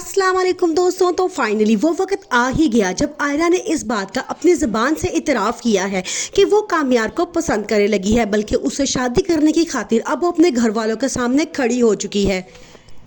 अस्सलाम वालेकुम दोस्तों। तो फाइनली वो वक्त आ ही गया जब आयरा ने इस बात का अपनी ज़बान से इतराफ़ किया है कि वो कामयार को पसंद करने लगी है, बल्कि उससे शादी करने की खातिर अब वो अपने घर वालों के सामने खड़ी हो चुकी है।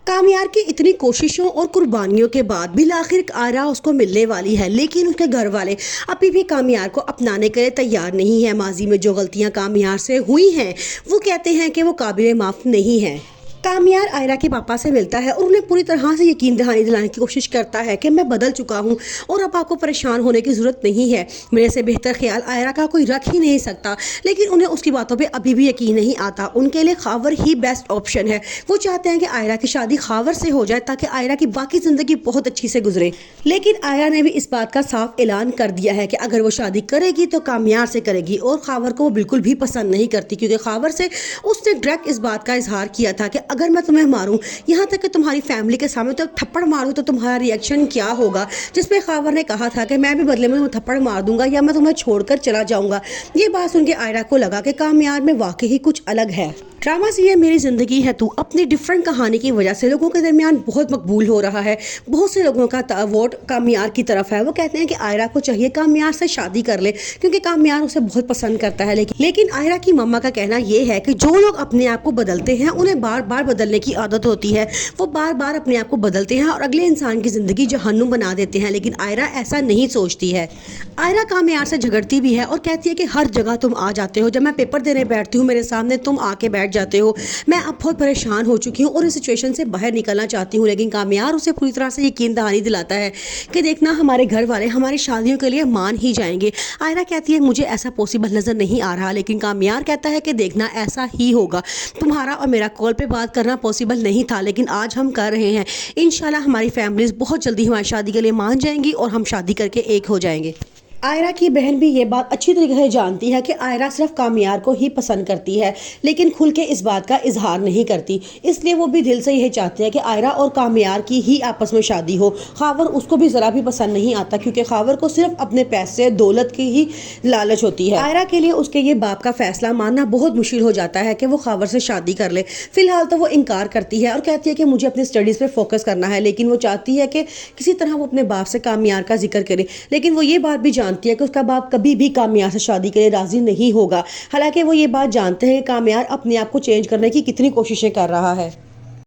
कामयार की इतनी कोशिशों और कुर्बानियों के बाद भी आखिर आयरा उसको मिलने वाली है, लेकिन उसके घर वाले अभी भी कामयार को अपनाने के लिए तैयार नहीं है। माजी में जो गलतियां कामयार से हुई हैं वो कहते हैं कि वो काबिल माफ़ नहीं है। कामयार आयरा के पापा से मिलता है और उन्हें पूरी तरह से यकीन दिलाने की कोशिश करता है कि मैं बदल चुका हूँ और अब आपको परेशान होने की ज़रूरत नहीं है। मेरे से बेहतर ख्याल आयरा का कोई रख ही नहीं सकता, लेकिन उन्हें उसकी बातों पे अभी भी यकीन नहीं आता। उनके लिए खावर ही बेस्ट ऑप्शन है। वो चाहते हैं कि आयरा की शादी खावर से हो जाए ताकि आयरा की बाकी ज़िंदगी बहुत अच्छी से गुजरे। लेकिन आयरा ने भी इस बात का साफ ऐलान कर दिया है कि अगर वो शादी करेगी तो कामयार से करेगी, और खावर को वो बिल्कुल भी पसंद नहीं करती, क्योंकि खावर से उसने डायरेक्ट इस बात का इजहार किया था कि अगर मैं तुम्हें मारूं, यहाँ तक कि तुम्हारी फैमिली के सामने तो थप्पड़ मारूं, तो तुम्हारा रिएक्शन क्या होगा। जिसपे खावर ने कहा था कि मैं भी बदले में तुम्हें थप्पड़ मार दूंगा या मैं तुम्हें छोड़कर चला जाऊंगा। ये बात सुन के आयरा को लगा कि कामयार में वाकई ही कुछ अलग है। ड्रामा से ये मेरी ज़िंदगी है तू अपनी डिफरेंट कहानी की वजह से लोगों के दरमियान बहुत मकबूल हो रहा है। बहुत से लोगों का वोट कामयार की तरफ है। वो कहते हैं कि आयरा को चाहिए कामयार से शादी कर ले, क्योंकि कामयार उसे बहुत पसंद करता है। लेकिन आयरा की मम्मा का कहना ये है कि जो लोग अपने आप को बदलते हैं उन्हें बार बार बदलने की आदत होती है। वो बार बार अपने आप को बदलते हैं और अगले इंसान की ज़िंदगी जहन्नुम बना देते हैं, लेकिन आयरा ऐसा नहीं सोचती है। आयरा कामयार से झगड़ती भी है और कहती है कि हर जगह तुम आ जाते हो, जब मैं पेपर देने बैठती हूँ मेरे सामने तुम आके बैठ जाते हो। मैं अब बहुत परेशान हो चुकी हूँ और इस सिचुएशन से बाहर निकलना चाहती हूँ। लेकिन कामयार उसे पूरी तरह से यकीन दहानी दिलाता है कि देखना हमारे घर वाले हमारी शादियों के लिए मान ही जाएंगे। आयरा कहती है मुझे ऐसा पॉसिबल नज़र नहीं आ रहा, लेकिन कामयार कहता है कि देखना ऐसा ही होगा। तुम्हारा और मेरा कॉल पे बात करना पॉसिबल नहीं था, लेकिन आज हम कर रहे हैं। इंशाल्लाह हमारी फैमिलीज बहुत जल्दी हमारी शादी के लिए मान जाएंगी और हम शादी करके एक हो जाएंगे। आयरा की बहन भी ये बात अच्छी तरीके से जानती है कि आयरा सिर्फ कामयार को ही पसंद करती है, लेकिन खुल के इस बात का इजहार नहीं करती। इसलिए वो भी दिल से यही चाहते हैं कि आयरा और कामयार की ही आपस में शादी हो। खावर उसको भी ज़रा भी पसंद नहीं आता, क्योंकि खावर को सिर्फ अपने पैसे दौलत की ही लालच होती है। आयरा के लिए उसके ये बाप का फैसला मानना बहुत मुश्किल हो जाता है कि वो खावर से शादी कर ले। फिलहाल तो वो इनकार करती है और कहती है कि मुझे अपनी स्टडीज़ पर फोकस करना है, लेकिन वो चाहती है कि किसी तरह वो अपने बाप से कामयार का जिक्र करे। लेकिन वो ये बात भी जानती है कि उसका बाप कभी भी कामयार से शादी के लिए राजी नहीं होगा। हालांकि वो ये बात जानते हैं कि कामयार अपने आप को चेंज करने की कितनी कोशिशें कर रहा है।